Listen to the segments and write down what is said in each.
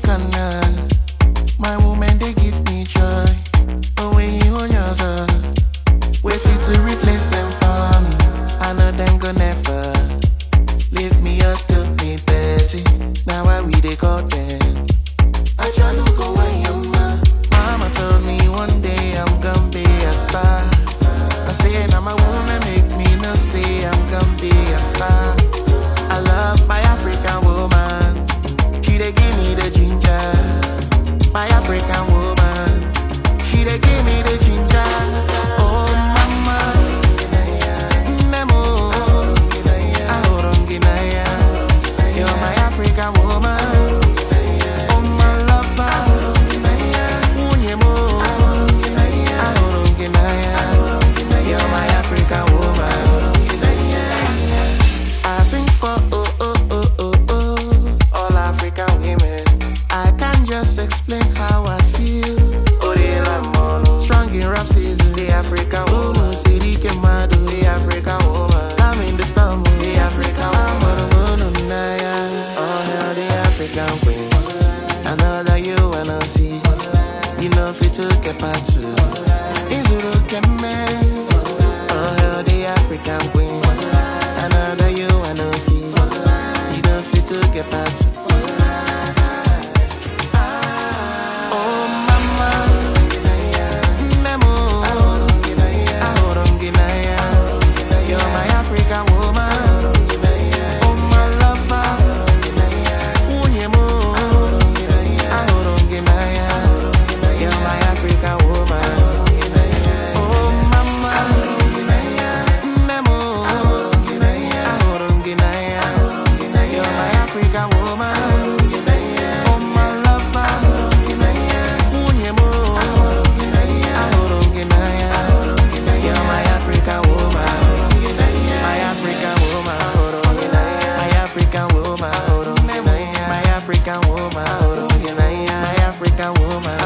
corner. My woman, they give me joy. But when you on yours, wait for you to replace them for me. I know them go never leave me up to me dirty. Now why we they call them? I try to go away, mama told me one day I'm gonna be a star. I say now my woman make me no say I'm gonna be a star. I love my African woman. She dey give me the ginger. My African woman. She dey give me the ginger. Oh mama, Nemo, Ahoronginaya. You're my African woman. Oh my lover, Unyemo, Ahoronginaya. You're my African woman. I sing for all African women. I can't just explain how I feel. Strong in rap season, the African woman. City Kemado, the African woman. I'm in the storm, the African woman. Oh hell, the African queens. I know that you wanna see. You know fit to get back to. Izuru Keme. Oh hell, the African queens. I know that you wanna see. You know fit to get back to. Oh mama, Nemo, Ahoronginaya. You're my African woman. Oh my lover, Unyemo, Ahoronginaya. You're my African woman. Oh mama, Nemo, Ahoronginaya. You're my African woman. Oh my lover, Unyemo, Ahoronginaya. You're my African woman. My African woman. My African woman. My African woman. My African woman.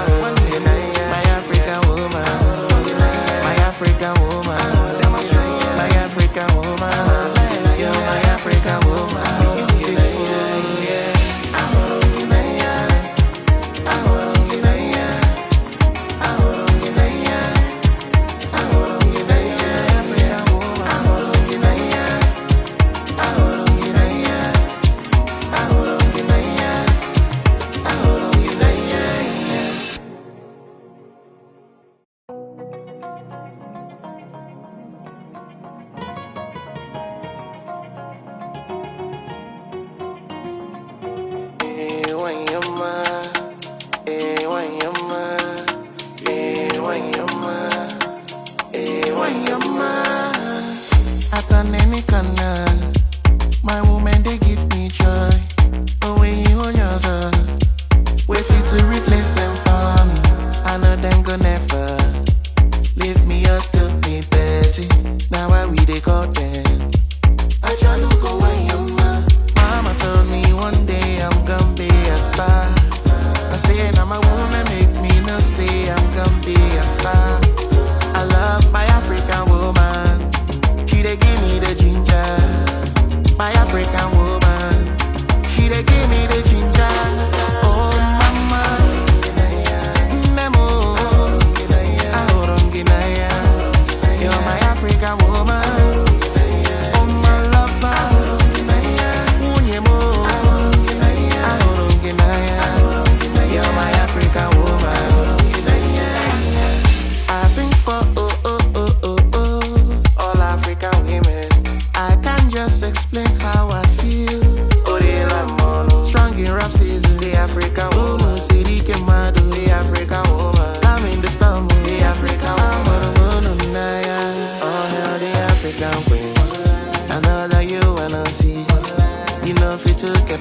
My African woman. My African woman. My African woman. You're my African woman. Beautiful, yeah. Ahoronginaya. Ahoronginaya. Ahoronginaya. Ahoronginaya. African woman. Ahoronginaya. Ahoronginaya. Ahoronginaya. Ahoronginaya. Wanyama, Wanyama, Wanyama, Wanyama. At any corner, my woman they give me joy. But when you on yours, wait for you to replace them for me. I know them go never leave me up to me dirty. Now why we they call them? I try to go away, mama told me one day I'm gonna be a star. I say now my woman make me no say I'm gonna be a star. I love my African woman. She dey give me the ginger. My African woman. She dey give me the ginger. Oh mama, Nemo, Ahoronginaya. You're my African woman. Oh my lover, Unyemo, Ahoronginaya. You're my African woman. I sing for all African women. I can't just explain how I feel. Strong in rap season, the African woman. City Kemado, the African woman. I'm in the storm, the African woman. Oh hell, the African queens. I know that you wanna see. You know fit to get